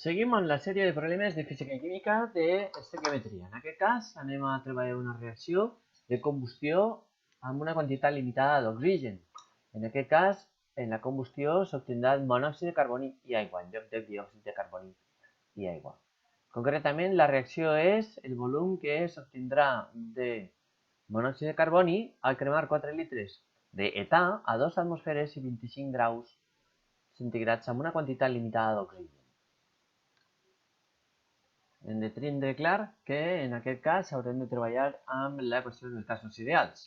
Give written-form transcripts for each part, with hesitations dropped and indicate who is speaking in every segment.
Speaker 1: Seguim amb la sèrie de problemes de física i química d'estequiometria. En aquest cas anem a treballar una reacció de combustió amb una quantitat limitada d'oxigen. En aquest cas, en la combustió s'obtindrà monòxid de carboni i aigua, en lloc de diòxid de carboni i aigua. Concretament, la reacció és el volum que s'obtindrà de monòxid de carboni al cremar 4 litres d'età a 2 atmosferes i 25 graus centígrads amb una quantitat limitada d'oxigen. Hem de tindre clar que en aquest cas haurem de treballar amb l'equació dels casos ideals.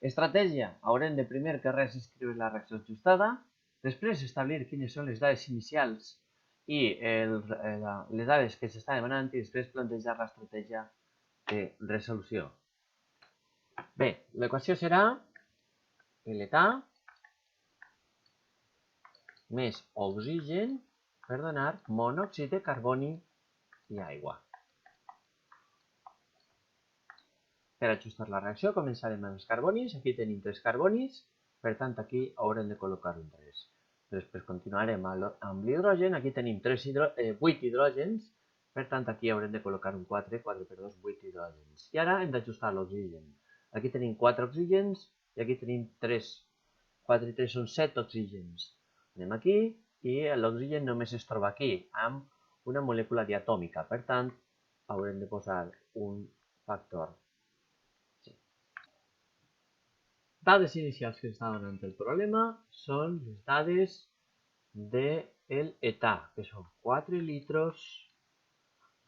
Speaker 1: Estratègia: haurem de primer que res escriure la reacció ajustada, després establir quines són les dades inicials i les dades que s'estan demanant i després plantejar l'estratègia de resolució. Bé, l'equació serà l'età més oxigen per donar monòxid de carboni i aigua. Per ajustar la reacció començarem amb els carbonis. Aquí tenim 3 carbonis, per tant aquí haurem de col·locar un 3. Després continuarem amb l'hidrogen. Aquí tenim 8 hidrògens, per tant aquí haurem de col·locar un 4, 4 per 2, 8 hidrògens. I ara hem d'ajustar l'oxigen. Aquí tenim 4 oxígens i aquí tenim 3. 4 i 3 són 7 oxígens. Anem aquí i l'oxigen només es troba aquí, amb una molècula diatòmica. Per tant, haurem de posar un factor. Dades inicials que està donant el problema són les dades de l'età, que són 4 litros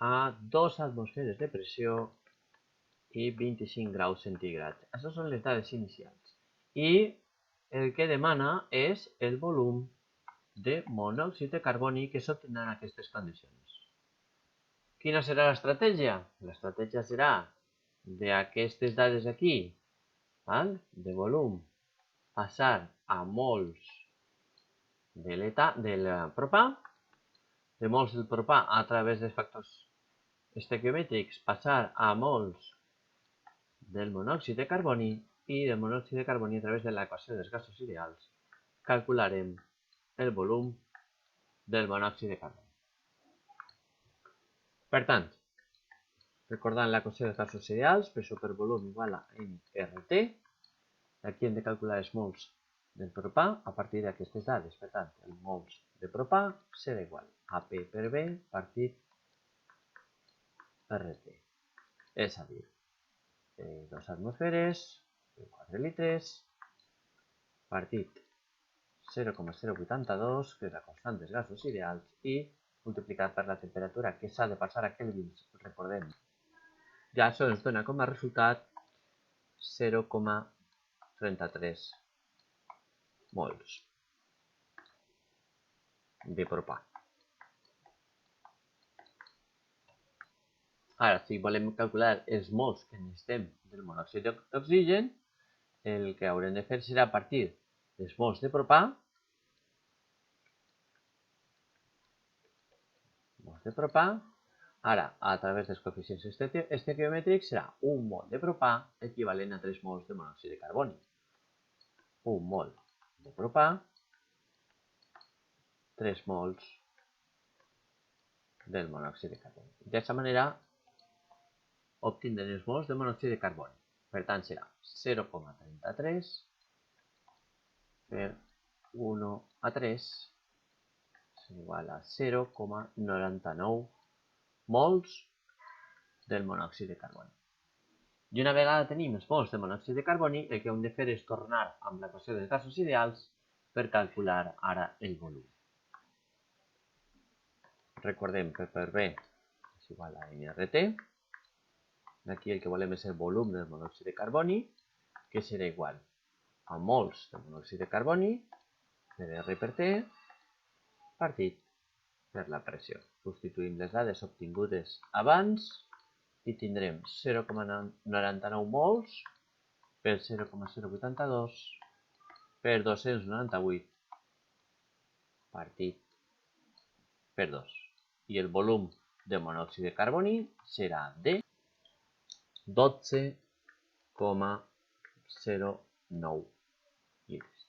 Speaker 1: a 2 atmosferes de pressió i 25 graus centígrads. Aquestes són les dades inicials. I el que demana és el volum de monòxid de carboni que s'obtindrà en aquestes condicions. Quina serà l'estratègia? L'estratègia serà d'aquestes dades aquí, de volum, passar a mols del propà, de mols del propà a través dels factors estequiomètrics passar a mols del monòxid de carboni i del monòxid de carboni a través de l'equació dels gasos ideals calcularem el volum del monòxid de carboni. Per tant, recordant l'equació dels gasos ideals, pressió per volum igual a nRT. Aquí hem de calcular els mols del propà a partir d'aquestes dades. Per tant, el mols de propà serà igual a P per B partit per RT. És a dir, 2 atmosferes, 4 litres, partit 0,082, que és la constant dels gasos ideals, i multiplicat per la temperatura, que s'ha de passar a Kelvins, recordem. Ja això ens dona com a resultat 0,33 mols de propà. Ara, si volem calcular els mols que necessitem del monòxid d'oxigen, el que haurem de fer serà a partir dels mols de propà, ara, a través dels coeficients estequiomètrics, serà un mol de propà equivalent a 3 mols de monòxid de carboni. Un mol de propà, 3 mols del monòxid de carboni. D'aquesta manera, obtindrem els mols de monòxid de carboni. Per tant, serà 0,33 per 1 a 3 és igual a 0,99 mols del monòxid de carboni. I una vegada tenim els mols de monòxid de carboni, el que hem de fer és tornar amb l'equació dels gasos ideals per calcular ara el volum. Recordem que per B és igual a nRT. Aquí el que volem és el volum del monòxid de carboni, que serà igual a mols de monòxid de carboni per R per T partit per la pressió. Substituïm les dades obtingudes abans i tindrem 0,99 mols per 0,082 per 298 partit per 2. I el volum de monòxid de carboni serà de 12,09 litres.